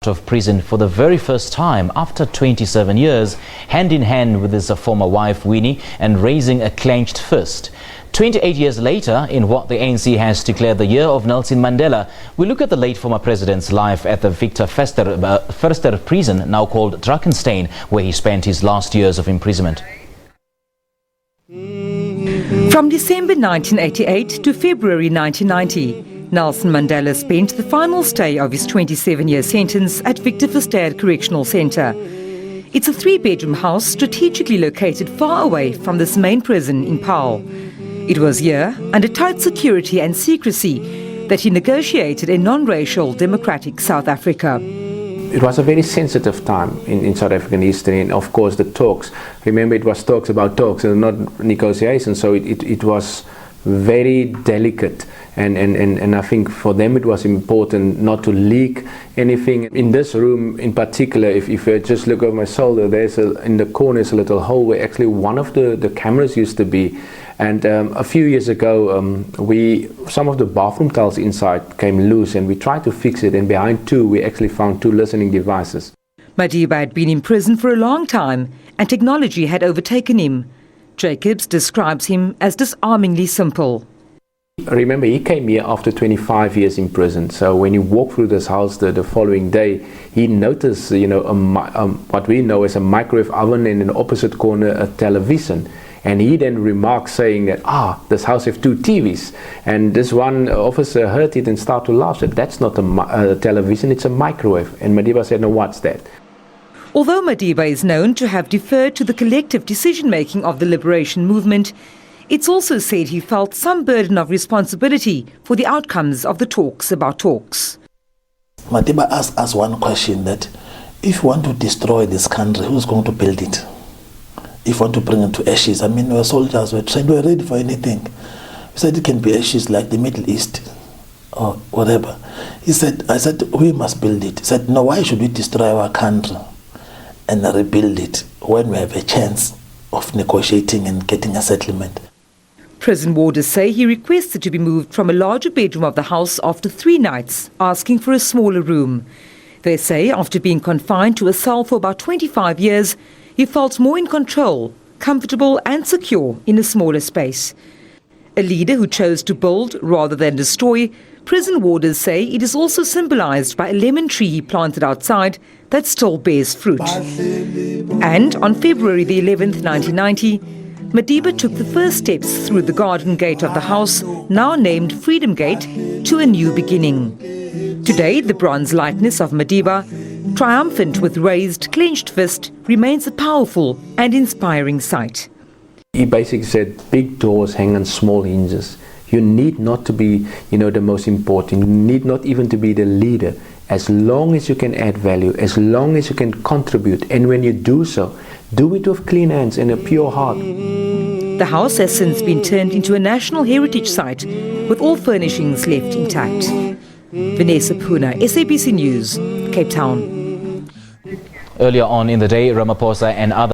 of prison for the very first time after 27 years, hand in hand with his former wife Winnie, and raising a clenched fist. 28 years later, in what the ANC has declared the year of Nelson Mandela, we look at the late former president's life at the Victor Verster Prison, now called Drakenstein, where he spent his last years of imprisonment. From December 1988 to February 1990, Nelson Mandela spent the final stay of his 27-year sentence at Victor Verster Correctional Centre. It's a 3-bedroom house strategically located far away from this main prison in Paarl. It was here, under tight security and secrecy, that he negotiated a non-racial democratic South Africa. It was a very sensitive time in South African history, and of course the talks. Remember, it was talks about talks and not negotiations, so it was very delicate, and I think for them it was important not to leak anything. In this room in particular, if you just look over my shoulder, there's in the corner is a little hole where actually one of the cameras used to be. And a few years ago, some of the bathroom tiles inside came loose, and we tried to fix it, and behind we actually found 2 listening devices. Madiba had been in prison for a long time, and technology had overtaken him. Jacobs describes him as disarmingly simple. Remember, he came here after 25 years in prison, so when he walked through this house the following day, he noticed, what we know as a microwave oven, and in the opposite corner a television. And he then remarked saying that, this house has 2 TVs. And this one officer heard it and started to laugh, said, that's not a television, it's a microwave. And Madiba said, no, what's that? Although Madiba is known to have deferred to the collective decision-making of the liberation movement, it's also said he felt some burden of responsibility for the outcomes of the talks about talks. Madiba asked us one question, that if you want to destroy this country, who's going to build it? If you want to bring it to ashes, our soldiers were saying, we're ready for anything. We said it can be ashes like the Middle East or whatever. I said, we must build it. He said, no, why should we destroy our country and rebuild it when we have a chance of negotiating and getting a settlement? Prison warders say he requested to be moved from a larger bedroom of the house after 3 nights, asking for a smaller room. They say after being confined to a cell for about 25 years, he felt more in control, comfortable and secure in a smaller space. A leader who chose to build rather than destroy, prison warders say it is also symbolized by a lemon tree he planted outside that still bears fruit. And on February the 11th, 1990, Madiba took the first steps through the garden gate of the house, now named Freedom Gate, to a new beginning. Today, the bronze likeness of Madiba, triumphant with raised, clenched fist, remains a powerful and inspiring sight. He basically said, big doors hang on small hinges. You need not to be, the most important. You need not even to be the leader. As long as you can add value, as long as you can contribute, and when you do so, do it with clean hands and a pure heart. The house has since been turned into a national heritage site, with all furnishings left intact. Vanessa Puna, SABC News, Cape Town. Earlier on in the day, Ramaphosa and other